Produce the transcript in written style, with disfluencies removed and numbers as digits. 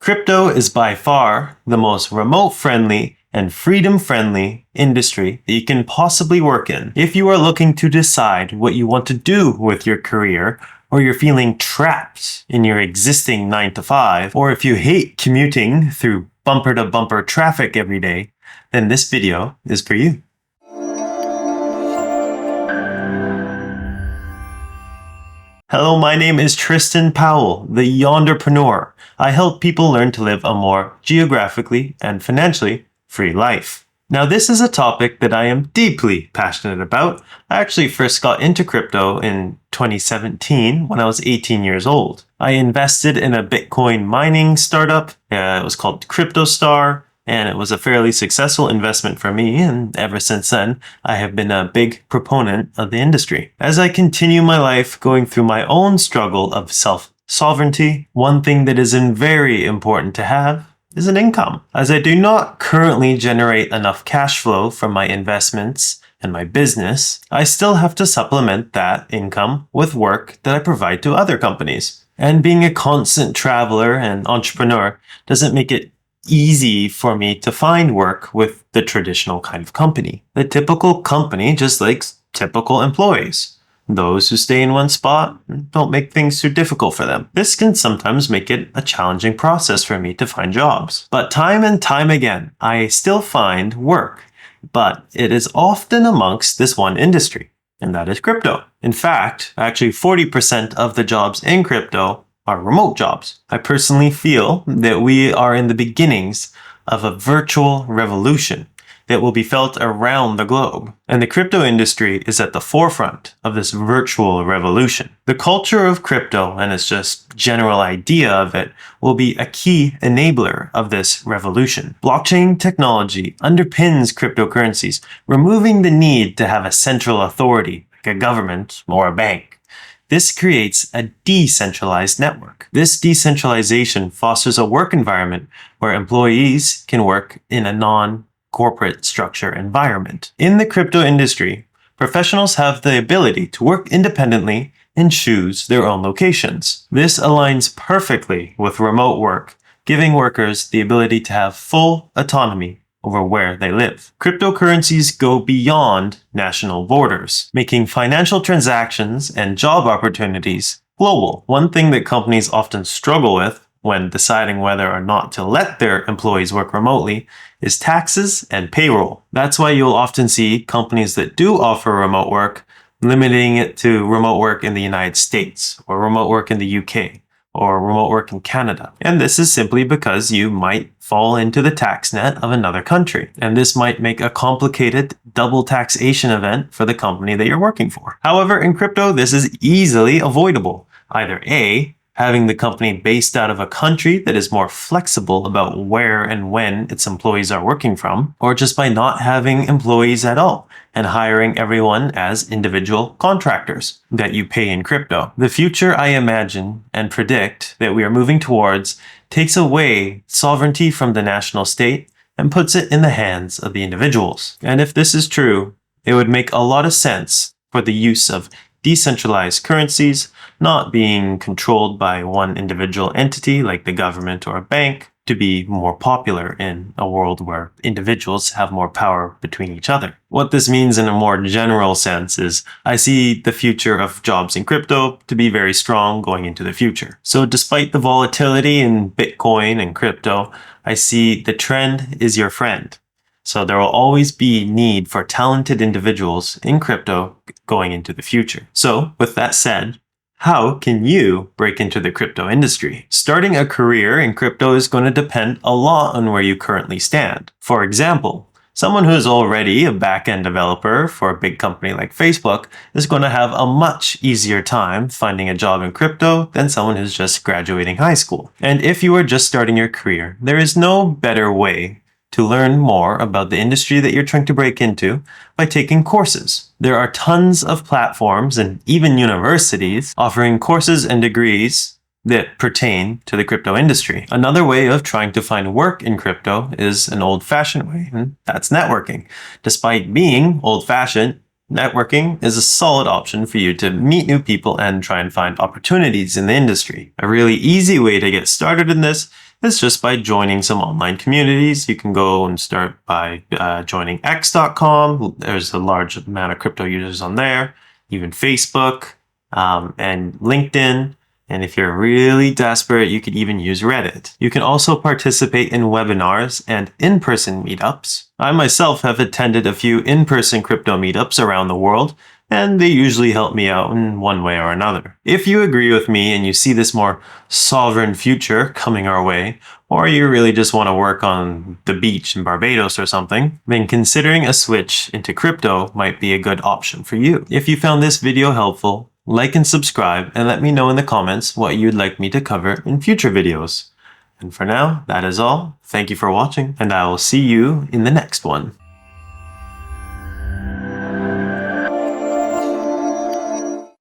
Crypto is by far the most remote-friendly and freedom-friendly industry that you can possibly work in. If you are looking to decide what you want to do with your career, or you're feeling trapped in your existing 9 to 5, or if you hate commuting through bumper-to-bumper traffic every day, then this video is for you. Hello, my name is Tristan Powell, the Yonderpreneur. I help people learn to live a more geographically and financially free life. Now, this is a topic that I am deeply passionate about. I actually first got into crypto in 2017 when I was 18 years old. I invested in a Bitcoin mining startup. It was called CryptoStar. And it was a fairly successful investment for me, and ever since then, I have been a big proponent of the industry. As I continue my life going through my own struggle of self-sovereignty, one thing that is very important to have is an income. As I do not currently generate enough cash flow from my investments and my business, I still have to supplement that income with work that I provide to other companies. And being a constant traveler and entrepreneur doesn't make it easy for me to find work with the traditional kind of company. The typical company just likes typical employees. Those who stay in one spot don't make things too difficult for them. This can sometimes make it a challenging process for me to find jobs. But time and time again, I still find work. But it is often amongst this one industry, and that is crypto. In fact, actually 40% of the jobs in crypto are remote jobs. I personally feel that we are in the beginnings of a virtual revolution that will be felt around the globe. And the crypto industry is at the forefront of this virtual revolution. The culture of crypto and its just general idea of it will be a key enabler of this revolution. Blockchain technology underpins cryptocurrencies, removing the need to have a central authority like a government or a bank. This creates a decentralized network. This decentralization fosters a work environment where employees can work in a non-corporate structure environment. In the crypto industry, professionals have the ability to work independently and choose their own locations. This aligns perfectly with remote work, giving workers the ability to have full autonomy over where they live. Cryptocurrencies go beyond national borders, making financial transactions and job opportunities global. One thing that companies often struggle with when deciding whether or not to let their employees work remotely is taxes and payroll. That's why you'll often see companies that do offer remote work limiting it to remote work in the United States or remote work in the UK. Or remote work in Canada. And this is simply because you might fall into the tax net of another country. And this might make a complicated double taxation event for the company that you're working for. However, in crypto, this is easily avoidable. Either A, having the company based out of a country that is more flexible about where and when its employees are working from, or just by not having employees at all and hiring everyone as individual contractors that you pay in crypto. The future I imagine and predict that we are moving towards takes away sovereignty from the national state and puts it in the hands of the individuals. And if this is true, it would make a lot of sense for the use of decentralized currencies not being controlled by one individual entity like the government or a bank to be more popular in a world where individuals have more power between each other. What this means in a more general sense is I see the future of jobs in crypto to be very strong going into the future. So despite the volatility in Bitcoin and crypto, I see the trend is your friend. So there will always be need for talented individuals in crypto going into the future. So with that said, how can you break into the crypto industry? Starting a career in crypto is going to depend a lot on where you currently stand. For example, someone who is already a back-end developer for a big company like Facebook is going to have a much easier time finding a job in crypto than someone who's just graduating high school. And if you are just starting your career, there is no better way to learn more about the industry that you're trying to break into by taking courses. There are tons of platforms and even universities offering courses and degrees that pertain to the crypto industry. Another way of trying to find work in crypto is an old-fashioned way, and that's networking. Despite being old-fashioned, networking is a solid option for you to meet new people and try and find opportunities in the industry. A really easy way to get started in this is just by joining some online communities. You can go and start by joining X.com. There's a large amount of crypto users on there, even Facebook and LinkedIn. And if you're really desperate, you could even use Reddit. You can also participate in webinars and in-person meetups. I myself have attended a few in-person crypto meetups around the world, and they usually help me out in one way or another. If you agree with me and you see this more sovereign future coming our way, or you really just want to work on the beach in Barbados or something, then considering a switch into crypto might be a good option for you. If you found this video helpful, like and subscribe, and let me know in the comments what you'd like me to cover in future videos. And for now, that is all. Thank you for watching, and I will see you in the next one.